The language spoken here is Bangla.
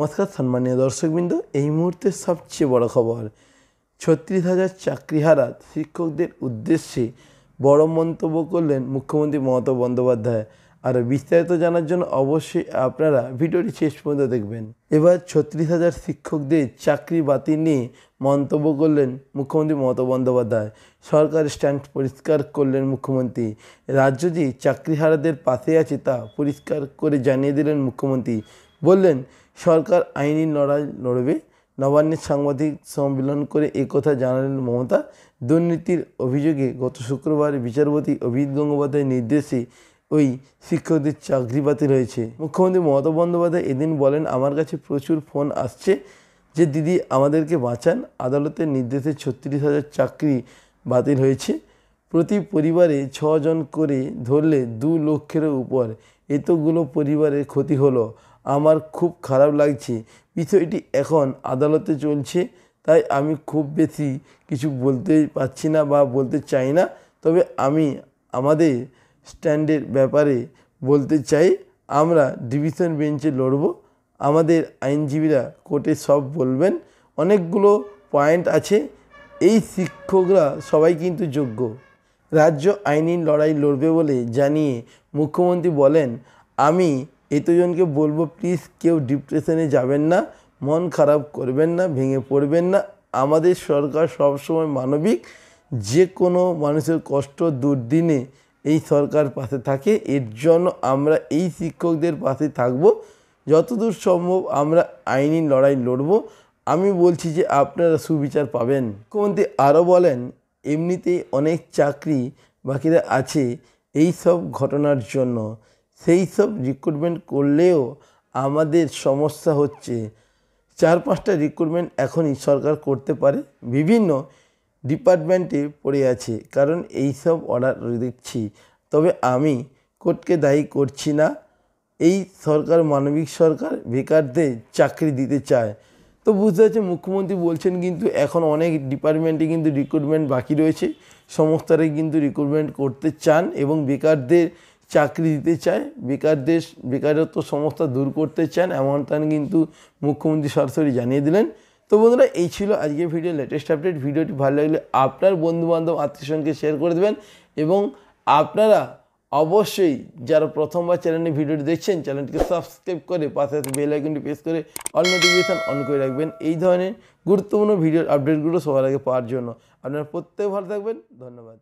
नमस्कार सम्मानीय दर्शकबिंदु এই মুহূর্তে সবচেয়ে বড় খবর ৩৬,০০০ চাকরিহারা শিক্ষকদের উদ্দেশ্যে বড় মন্তব্য করলেন মুখ্যমন্ত্রী মমতা বন্দ্যোপাধ্যায়। আর বিস্তারিত জানার জন্য অবশ্যই আপনারা ভিডিওটি শেষ পর্যন্ত দেখবেন। এবার ৩৬,০০০ শিক্ষকদের চাকরি বাতিল নিয়ে মন্তব্য করলেন মুখ্যমন্ত্রী মমতা বন্দ্যোপাধ্যায়। সরকার স্ট্যান্ড পরিষ্কার করলেন মুখ্যমন্ত্রী। রাজ্য যে চাকরিহারাদের পাশে আছে তা পরিষ্কার করে জানিয়ে দিলেন মুখ্যমন্ত্রী। বললেন সরকার আইনি লড়াই লড়বে। নবান্নের সাংবাদিক সম্মেলন করে একথা জানালেন মমতা। দুর্নীতির অভিযোগে গত শুক্রবার বিচারপতি অভিজিৎ গঙ্গোপাধ্যায়ের নির্দেশে ওই শিক্ষকদের চাকরি বাতিল হয়েছে। মুখ্যমন্ত্রী মমতা বন্দ্যোপাধ্যায় এদিন বলেন, আমার কাছে প্রচুর ফোন আসছে যে দিদি আমাদেরকে বাঁচান। আদালতের নির্দেশে ৩৬,০০০ চাকরি বাতিল হয়েছে। প্রতি পরিবারে ৬ জন করে ধরলে ২ লক্ষের উপর এতগুলো পরিবারের ক্ষতি হলো। আমার খুব খারাপ লাগছে। বিষয়টি এখন আদালতে চলছে, তাই আমি খুব বেশি কিছু বলতে পারছি না বা বলতে চাই না। তবে আমি আমাদের স্ট্যান্ডের ব্যাপারে বলতে চাই, আমরা ডিভিশন বেঞ্চে লড়ব। আমাদের আইনজীবীরা কোর্টে সব বলবেন। অনেকগুলো পয়েন্ট আছে। এই শিক্ষকরা সবাই কিন্তু যোগ্য। রাজ্য আইনি লড়াই লড়বে বলে জানিয়ে মুখ্যমন্ত্রী বলেন, আমি এতজনকে বলবো প্লিজ কেউ ডিপ্রেশনে যাবেন না, মন খারাপ করবেন না, ভেঙে পড়বেন না। আমাদের সরকার সবসময় মানবিক। যে কোনো মানুষের কষ্ট দুর্দিনে এই সরকার পাশে থাকে। এর জন্য আমরা এই শিক্ষকদের পাশে থাকব। যতদূর সম্ভব আমরা আইনি লড়াই লড়ব। আমি বলছি যে আপনারা সুবিচার পাবেন। মুখ্যমন্ত্রী আরও বলেন, এমনিতেই অনেক চাকরি বাকিরা আছে এই সব ঘটনার জন্য। সেই সব রিক্রুটমেন্ট করলেও আমাদের সমস্যা হচ্ছে। ৪-৫টা রিক্রুটমেন্ট এখনই সরকার করতে পারে। বিভিন্ন ডিপার্টমেন্টে পড়ে আছে, কারণ এই সব অর্ডার দেখছি। তবে আমি কোর্টকে দায়ী করছি না। এই সরকার মানবিক সরকার, বেকারদের চাকরি দিতে চায়। তো বুঝতে পারছি মুখ্যমন্ত্রী বলছেন কিন্তু এখন অনেক ডিপার্টমেন্টে কিন্তু রিক্রুটমেন্ট বাকি রয়েছে। সমস্তরাই কিন্তু রিক্রুটমেন্ট করতে চান এবং বেকারদের চাকরি দিতে চায়। বেকারত্ব সমস্যা দূর করতে চান, এমনটা কিন্তু মুখ্যমন্ত্রী সরাসরি জানিয়ে দিলেন। তো বন্ধুরা, এই ছিল আজকের ভিডিও লেটেস্ট আপডেট। ভিডিওটি ভালো লাগলে আপনার বন্ধুবান্ধব আত্মীয়স্বজনকে শেয়ার করে দেবেন এবং আপনারা অবশ্যই যারা প্রথমবার চ্যানেলে ভিডিওটি দেখছেন চ্যানেলটিকে সাবস্ক্রাইব করে পাশে বেল আইকনটি প্রেস করে অল নোটিফিকেশান অন করে রাখবেন এই ধরনের গুরুত্বপূর্ণ ভিডিওর আপডেটগুলো সবার আগে পাওয়ার জন্য। আপনারা প্রত্যেকে ভালো থাকবেন। ধন্যবাদ।